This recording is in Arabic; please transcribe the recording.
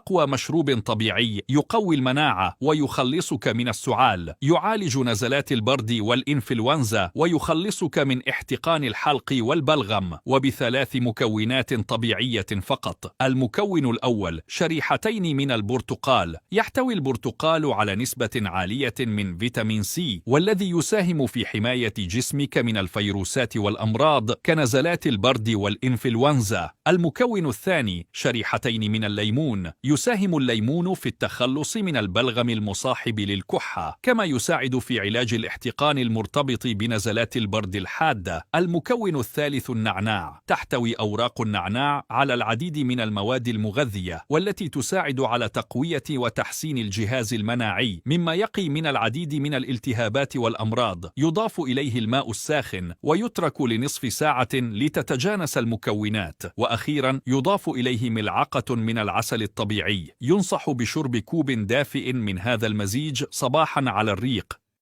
أقوى مشروب طبيعي يقوي المناعة ويخلصك من السعال، يعالج نزلات البرد والإنفلونزا ويخلصك من احتقان الحلق والبلغم، وب3 مكونات طبيعية فقط. المكون الأول: شريحتين من البرتقال. يحتوي البرتقال على نسبة عالية من فيتامين سي، والذي يساهم في حماية جسمك من الفيروسات والأمراض كنزلات البرد والإنفلونزا. المكون الثاني: شريحتين من الليمون. يساهم الليمون في التخلص من البلغم المصاحب للكحة، كما يساعد في علاج الاحتقان المرتبط بنزلات البرد الحادة. المكون الثالث: النعناع. تحتوي أوراق النعناع على العديد من المواد المغذية، والتي تساعد على تقوية وتحسين الجهاز المناعي، مما يقي من العديد من الالتهابات والأمراض. يضاف إليه الماء الساخن ويترك لنصف ساعة لتتجانس المكونات. وأخيرا يضاف إليه ملعقة من العسل الطبيعي. ينصح بشرب كوب دافئ من هذا المزيج صباحا على الريق